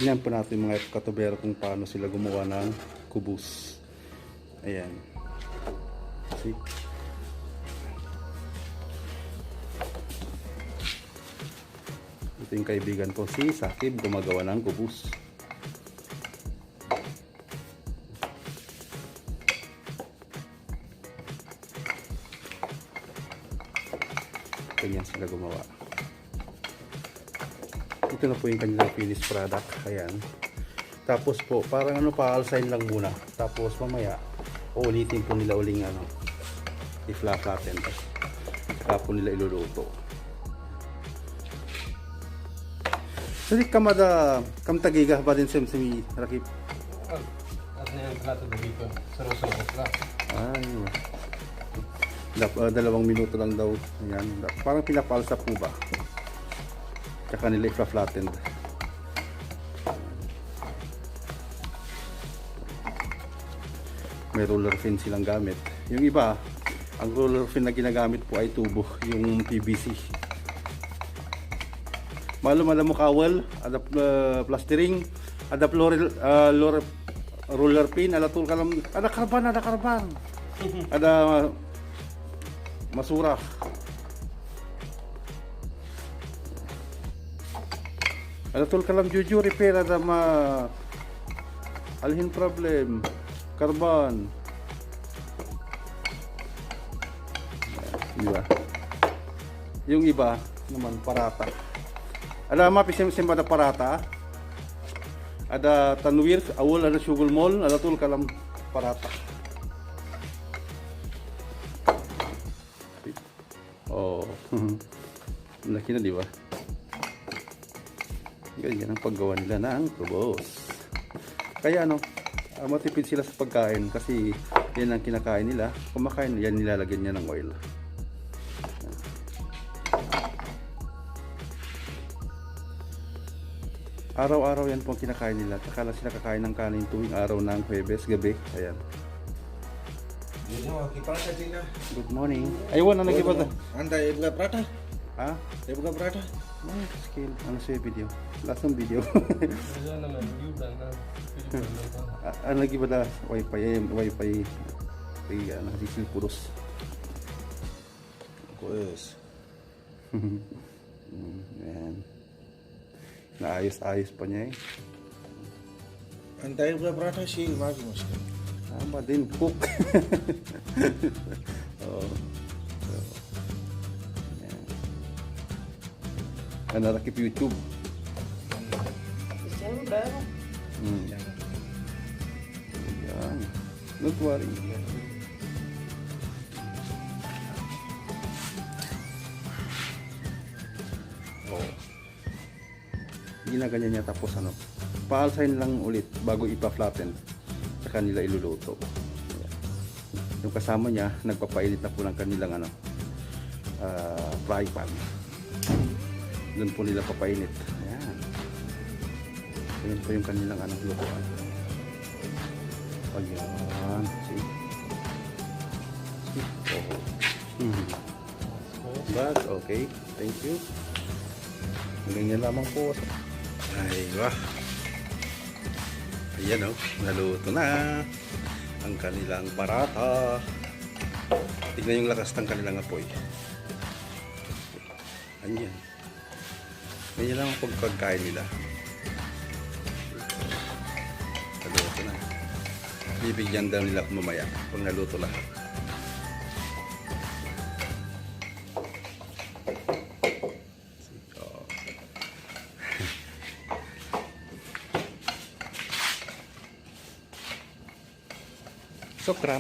Tignan po natin mga katubero kung paano sila gumawa ng kubus. Ayan. See? Ito yung kaibigan ko si Sakib, gumagawa ng kubus. Ganyan sila gumawa. Ito na po yung kanilang finished product. Ayan. Tapos po, parang ano pa, alsign lang muna. Tapos mamaya, ulitin po nila uling ano, i-flatten. Saka po nila iluluto. Jadi kamada kamtagiga ba din semi rakip? At na yung plato dito. Sarong-sarong lang. Ay. 2 minuto lang daw. Ayan. Parang pinapalsa po ba? Tsaka nila i-flatten. May roller fin silang gamit. Yung iba, ang roller fin na ginagamit po ay tubo, yung PVC. Malam mo kawal, ada plastering, ada roller pin, ada tool kalam, ada karban, ada masura. Ada tool kalam jujur repair, ada alhin problem, karban. Iba. Yung iba naman parata. Ada mapisim ada parata. Ada tanwir, awal ada syugul mall, ada tul kalam parata. Oh. Laki na, di ba? Ganyan ang paggawa nila ng kubos. Kaya ano, matipid sila sa pagkain kasi yan ang kinakain nila. Kumakain, yan nilalagyan niya ng oil. Araw-araw yan po ang kinakain nila. Saka lang sila kakain ng kanin tuwing araw ng Huwebes gabi. Ayan. Good morning. Aywan na nag-iba na. Anda ibuka prata? Ha? Ibuka prata? Skill. Ano siya video? Lasang video. Ano nag-iba na? Wi-Fi. Ano, sisil puros. Pues. Ayan. Naayos-ayos pa niya eh. Anda ibuka prata sih lagi mas. Tama din, cook. Oh. So, yan. Narakip YouTube. Yan. Don't worry. Oh. Ginaganyan niya tapos ano. Pa-alsign lang ulit bago ipa-flatten. Saka nila iluluto. Yung kasama niya nagpapainit na po ng kanilang ano, fry pan. Doon po nila papainit. Ayan. Ayan po yung kanilang ano, lutuan. Ayan. See? Oh. But okay. Thank you. Ganyan lamang po. Ay, wah. Ayan o, naluto na ang kanilang parata. Tignan yung lakas ng kanilang apoy. Ayan. Ganyan lang ang pagkain nila. Naluto na. Bibigyan daw nila mamaya pag naluto lahat. Sokra.